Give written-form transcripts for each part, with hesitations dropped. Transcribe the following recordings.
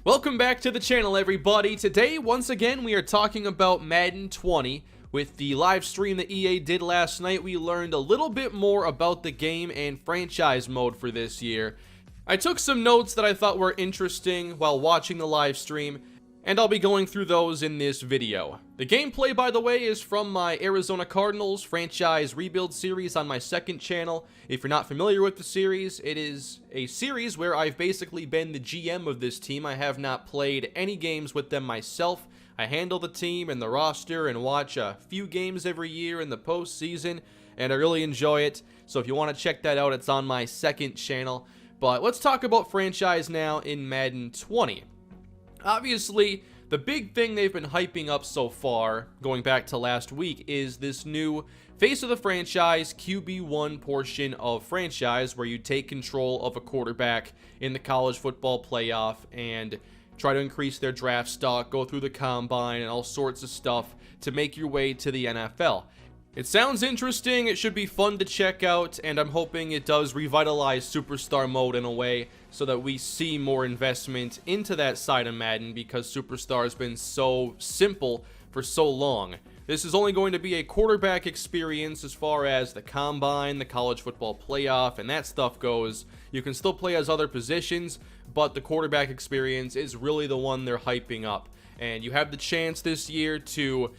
Welcome back to the channel, everybody. Today, once again, we are talking about Madden 20. With the live stream that EA did last night, we learned a little bit more about the game and franchise mode for this year. I took some notes that I thought were interesting while watching the live stream, and I'll be going through those in this video. The gameplay, by the way, is from my Arizona Cardinals franchise rebuild series on my second channel. If you're not familiar with the series, it is a series where I've basically been the GM of this team. I have not played any games with them myself. I handle the team and the roster and watch a few games every year in the postseason, and I really enjoy it. So if you want to check that out, it's on my second channel. But let's talk about franchise now in Madden 20. Obviously, the big thing they've been hyping up so far, going back to last week, is this new face of the franchise QB1 portion of franchise where you take control of a quarterback in the college football playoff and try to increase their draft stock, go through the combine, and all sorts of stuff to make your way to the NFL. It sounds interesting, it should be fun to check out, and I'm hoping it does revitalize Superstar mode in a way so that we see more investment into that side of Madden because Superstar has been so simple for so long. This is only going to be a quarterback experience as far as the combine, the college football playoff, and that stuff goes. You can still play as other positions, but the quarterback experience is really the one they're hyping up. And you have the chance this year to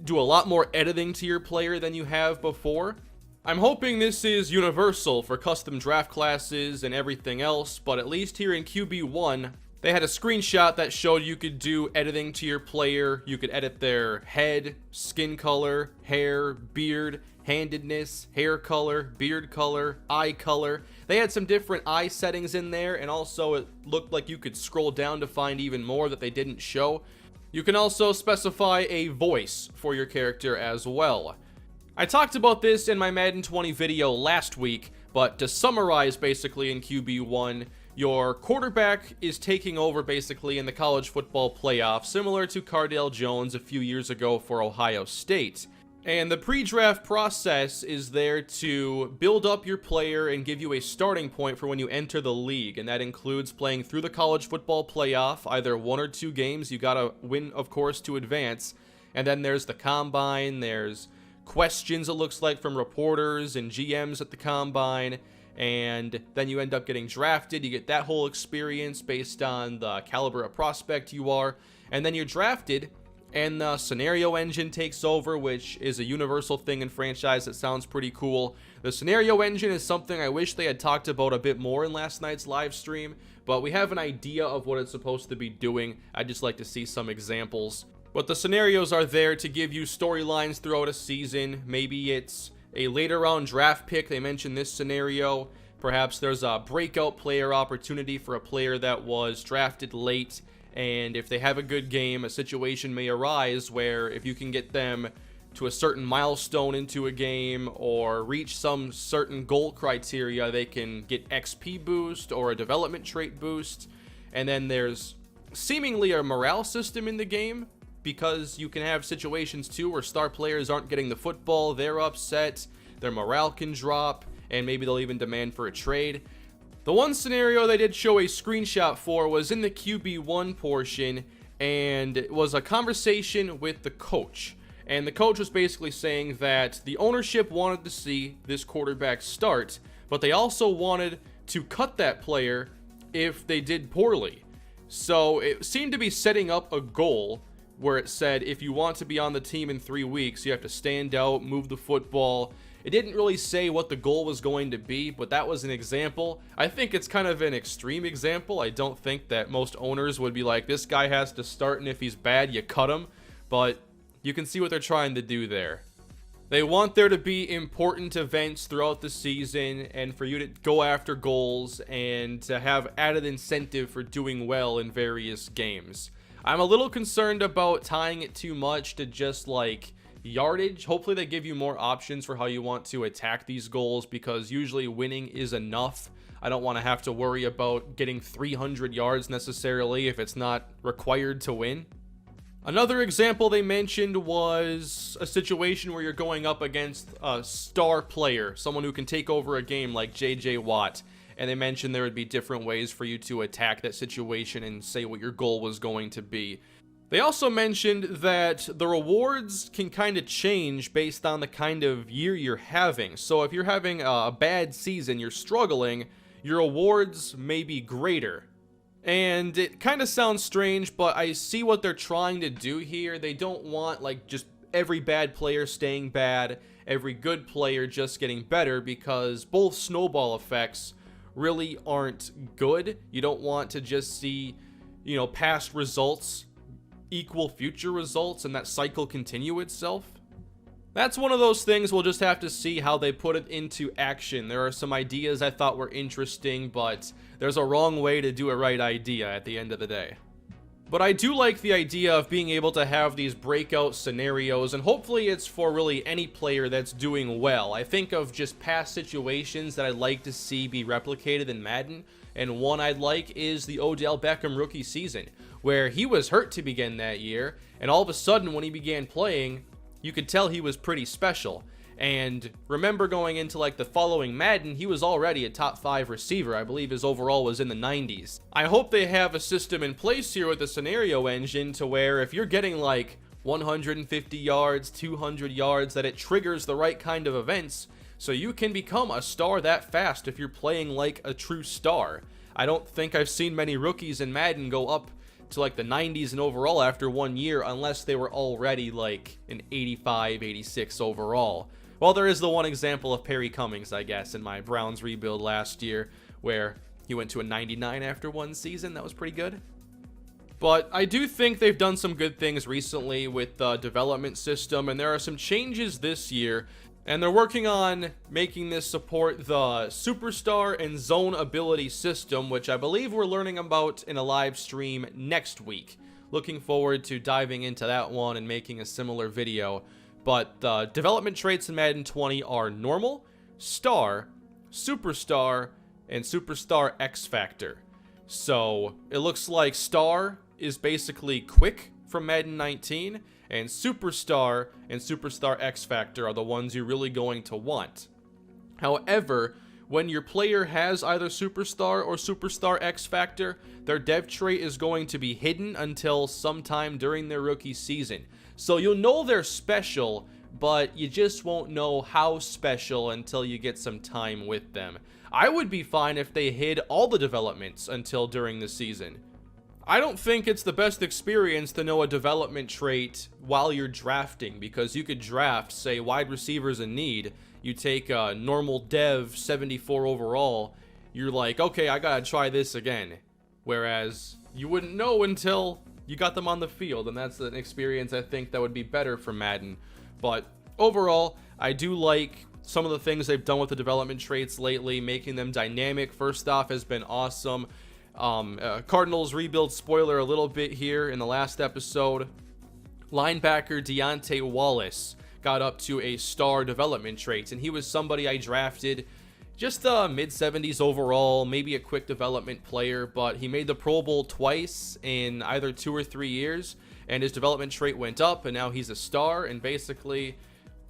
do a lot more editing to your player than you have before. I'm hoping this is universal for custom draft classes and everything else, but at least here in QB1, they had a screenshot that showed you could do editing to your player. You could edit their head, skin color, hair, beard, handedness, hair color, beard color, eye color. They had some different eye settings in there, and also it looked like you could scroll down to find even more that they didn't show. You can also specify a voice for your character as well. I talked about this in my Madden 20 video last week, but to summarize basically in QB1, your quarterback is taking over basically in the college football playoff, similar to Cardale Jones a few years ago for Ohio State. And the pre-draft process is there to build up your player and give you a starting point for when you enter the league. And that includes playing through the college football playoff, either 1 or 2 games. You gotta win, of course, to advance. And then there's the combine, there's questions, it looks like, from reporters and GMs at the combine. And then you end up getting drafted. You get that whole experience based on the caliber of prospect you are. And then you're drafted, and the scenario engine takes over, which is a universal thing in franchise that sounds pretty cool. The scenario engine is something I wish they had talked about a bit more in last night's live stream, but we have an idea of what it's supposed to be doing. I'd just like to see some examples. But the scenarios are there to give you storylines throughout a season. Maybe it's a later round draft pick. They mentioned this scenario. Perhaps there's a breakout player opportunity for a player that was drafted late. And if they have a good game, a situation may arise where if you can get them to a certain milestone into a game or reach some certain goal criteria, they can get XP boost or a development trait boost. And then there's seemingly a morale system in the game, because you can have situations too where star players aren't getting the football, they're upset, their morale can drop, and maybe they'll even demand for a trade. The one scenario they did show a screenshot for was in the QB1 portion, and it was a conversation with the coach. And the coach was basically saying that the ownership wanted to see this quarterback start, but they also wanted to cut that player if they did poorly. So it seemed to be setting up a goal where it said if you want to be on the team in 3 weeks, you have to stand out, move the football. It didn't really say what the goal was going to be, but that was an example. I think it's kind of an extreme example. I don't think that most owners would be like, this guy has to start, and if he's bad, you cut him. But you can see what they're trying to do there. They want there to be important events throughout the season and for you to go after goals and to have added incentive for doing well in various games. I'm a little concerned about tying it too much to just like yardage. Hopefully they give you more options for how you want to attack these goals, because usually winning is enough. I don't want to have to worry about getting 300 yards necessarily if it's not required to win. Another example they mentioned was a situation where you're going up against a star player, someone who can take over a game like JJ Watt, and they mentioned there would be different ways for you to attack that situation and say what your goal was going to be. They also mentioned that the rewards can kind of change based on the kind of year you're having. So if you're having a bad season, you're struggling, your rewards may be greater. And it kind of sounds strange, but I see what they're trying to do here. They don't want like just every bad player staying bad, every good player just getting better, because both snowball effects really aren't good. You don't want to just see, past results equal future results and that cycle continue itself. That's one of those things we'll just have to see how they put it into action. There are some ideas I thought were interesting, but there's a wrong way to do a right idea at the end of the day. But I do like the idea of being able to have these breakout scenarios, and hopefully it's for really any player that's doing well. I think of just past situations that I'd like to see be replicated in Madden, and one I'd like is the Odell Beckham rookie season, where he was hurt to begin that year, and all of a sudden when he began playing, you could tell he was pretty special. And remember, going into like the following Madden, he was already a top 5 receiver. I believe his overall was in the 90s. I hope they have a system in place here with the scenario engine to where if you're getting like 150 yards, 200 yards, that it triggers the right kind of events so you can become a star that fast if you're playing like a true star. I don't think I've seen many rookies in Madden go up to like the 90s and overall after 1 year unless they were already like an 85, 86 overall. Well, there is the one example of Perry Cummings, I guess, in my Browns rebuild last year, where he went to a 99 after 1 season. That was pretty good. But I do think they've done some good things recently with the development system, and there are some changes this year, and they're working on making this support the superstar and zone ability system, which I believe we're learning about in a live stream next week. Looking forward to diving into that one and making a similar video. But the development traits in Madden 20 are normal, star, superstar, and superstar X Factor. So it looks like star is basically quick from Madden 19, and superstar and superstar X Factor are the ones you're really going to want. However, when your player has either superstar or superstar X Factor, their dev trait is going to be hidden until sometime during their rookie season. So you'll know they're special, but you just won't know how special until you get some time with them. I would be fine if they hid all the developments until during the season. I don't think it's the best experience to know a development trait while you're drafting, because you could draft, say, wide receivers in need. You take a normal dev 74 overall, you're like, okay, I gotta try this again. Whereas you wouldn't know until you got them on the field, and that's an experience I think that would be better for Madden. But overall, I do like some of the things they've done with the development traits lately. Making them dynamic, first off, has been awesome. Cardinals rebuild spoiler a little bit here in the last episode. Linebacker Deontay Wallace got up to a star development trait, and he was somebody I drafted just mid-70s overall, maybe a quick development player, but he made the Pro Bowl twice in either 2 or 3 years, and his development trait went up, and now he's a star. And basically,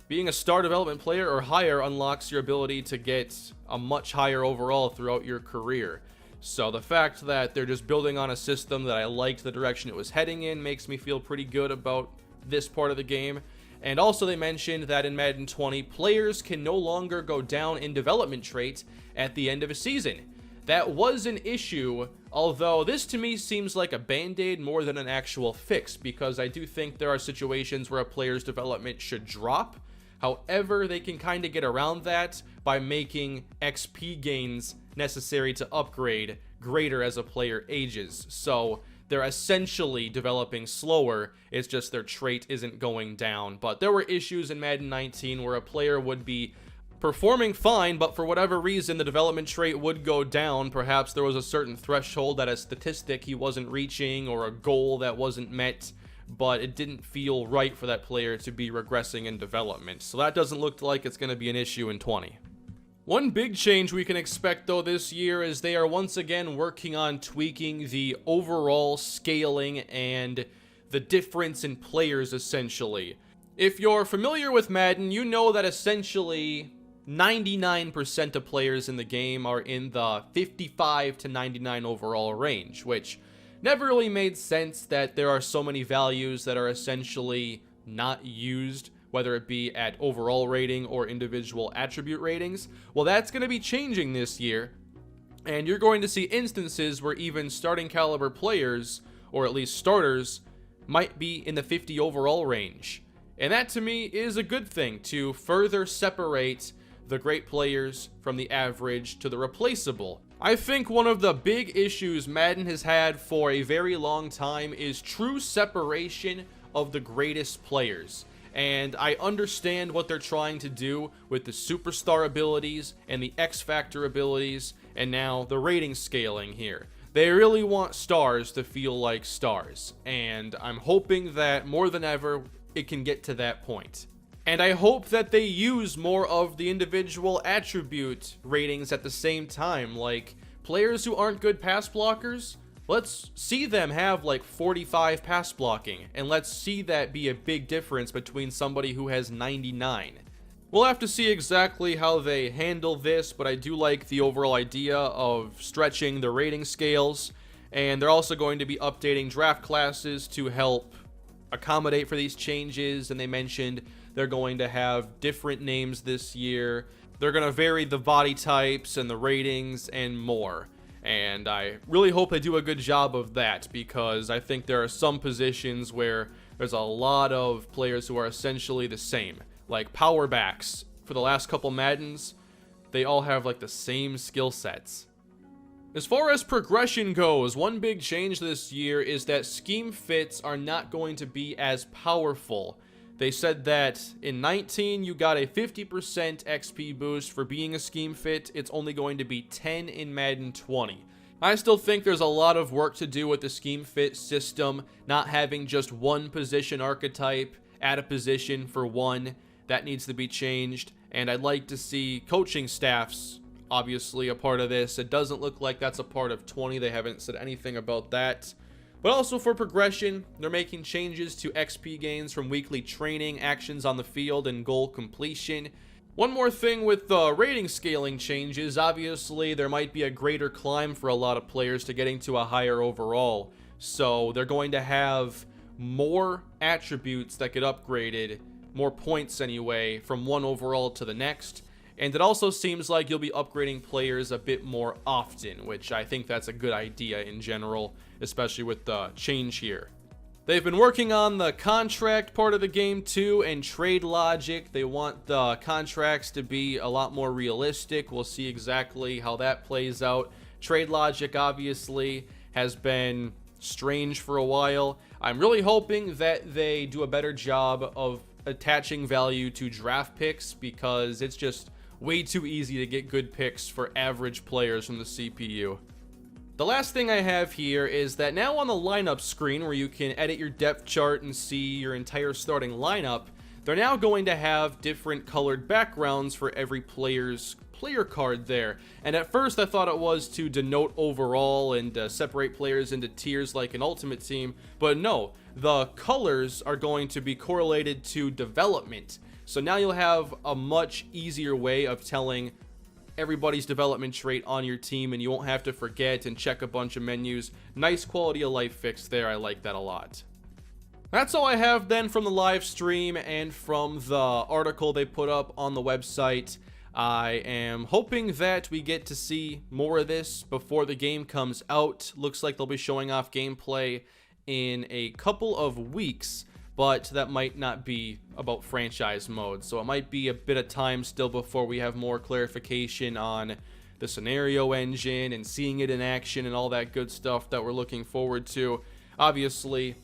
being a star development player or higher unlocks your ability to get a much higher overall throughout your career. So the fact that they're just building on a system that I liked the direction it was heading in makes me feel pretty good about this part of the game. And also they mentioned that in Madden 20, players can no longer go down in development trait at the end of a season. That was an issue, although this to me seems like a band-aid more than an actual fix, because I do think there are situations where a player's development should drop. However, they can kind of get around that by making XP gains necessary to upgrade greater as a player ages. So they're essentially developing slower, it's just their trait isn't going down. But there were issues in Madden 19 where a player would be performing fine, but for whatever reason the development trait would go down. Perhaps there was a certain threshold that a statistic he wasn't reaching, or a goal that wasn't met, but it didn't feel right for that player to be regressing in development. So that doesn't look like it's going to be an issue in 20. One big change we can expect though this year is they are once again working on tweaking the overall scaling and the difference in players essentially. If you're familiar with Madden, you know that essentially 99% of players in the game are in the 55 to 99 overall range, which never really made sense that there are so many values that are essentially not used, whether it be at overall rating or individual attribute ratings. Well, that's going to be changing this year, and you're going to see instances where even starting caliber players, or at least starters, might be in the 50 overall range. And that to me is a good thing, to further separate the great players from the average to the replaceable. I think one of the big issues Madden has had for a very long time is true separation of the greatest players. And I understand what they're trying to do with the superstar abilities and the X Factor abilities, and now the rating scaling here. They really want stars to feel like stars, and I'm hoping that more than ever it can get to that point. And I hope that they use more of the individual attribute ratings at the same time. Like, players who aren't good pass blockers, let's see them have like 45 pass blocking, and let's see that be a big difference between somebody who has 99. We'll have to see exactly how they handle this, but I do like the overall idea of stretching the rating scales, and they're also going to be updating draft classes to help accommodate for these changes. And they mentioned they're going to have different names this year. They're going to vary the body types and the ratings and more. And I really hope they do a good job of that, because I think there are some positions where there's a lot of players who are essentially the same. Like power backs for the last couple Maddens, they all have like the same skill sets. As far as progression goes, one big change this year is that scheme fits are not going to be as powerful. They said that in 19 you got a 50% XP boost for being a scheme fit. It's only going to be 10 in Madden 20. I still think there's a lot of work to do with the scheme fit system, not having just one position archetype at a position for one. That needs to be changed, and I'd like to see coaching staffs obviously a part of this. It doesn't look like that's a part of 20. They haven't said anything about that. But also for progression, they're making changes to XP gains from weekly training, actions on the field, and goal completion. One more thing with the rating scaling changes, obviously there might be a greater climb for a lot of players to getting to a higher overall. So they're going to have more attributes that get upgraded, more points anyway, from one overall to the next. And it also seems like you'll be upgrading players a bit more often, which I think that's a good idea in general, especially with the change here. They've been working on the contract part of the game too, and trade logic. They want the contracts to be a lot more realistic. We'll see exactly how that plays out. Trade logic obviously has been strange for a while. I'm really hoping that they do a better job of attaching value to draft picks, because it's just way too easy to get good picks for average players from the CPU. The last thing I have here is that now on the lineup screen, where you can edit your depth chart and see your entire starting lineup, they're now going to have different colored backgrounds for every player's player card there. And at first I thought it was to denote overall and separate players into tiers like an Ultimate Team, but no, the colors are going to be correlated to development. So now you'll have a much easier way of telling everybody's development trait on your team, and you won't have to forget and check a bunch of menus. Nice quality of life fix there. I like that a lot. That's all I have then from the live stream and from the article they put up on the website. I am hoping that we get to see more of this before the game comes out. Looks like they'll be showing off gameplay in a couple of weeks, but that might not be about franchise mode, so it might be a bit of time still before we have more clarification on the scenario engine and seeing it in action and all that good stuff that we're looking forward to. Obviously,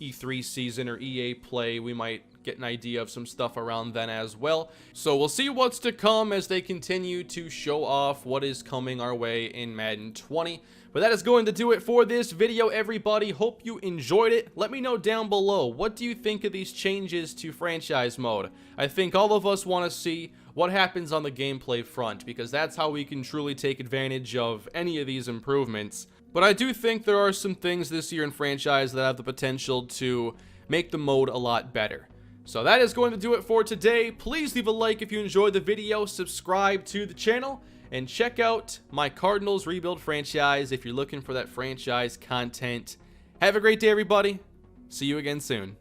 E3 season or EA Play, we might get an idea of some stuff around then as well. So we'll see what's to come as they continue to show off what is coming our way in Madden 20. But that is going to do it for this video, everybody. Hope you enjoyed it. Let me know down below, what do you think of these changes to franchise mode? I think all of us want to see what happens on the gameplay front, because that's how we can truly take advantage of any of these improvements. But I do think there are some things this year in franchise that have the potential to make the mode a lot better. So that is going to do it for today. Please leave a like if you enjoyed the video, subscribe to the channel, and check out my Cardinals Rebuild franchise if you're looking for that franchise content. Have a great day, everybody. See you again soon.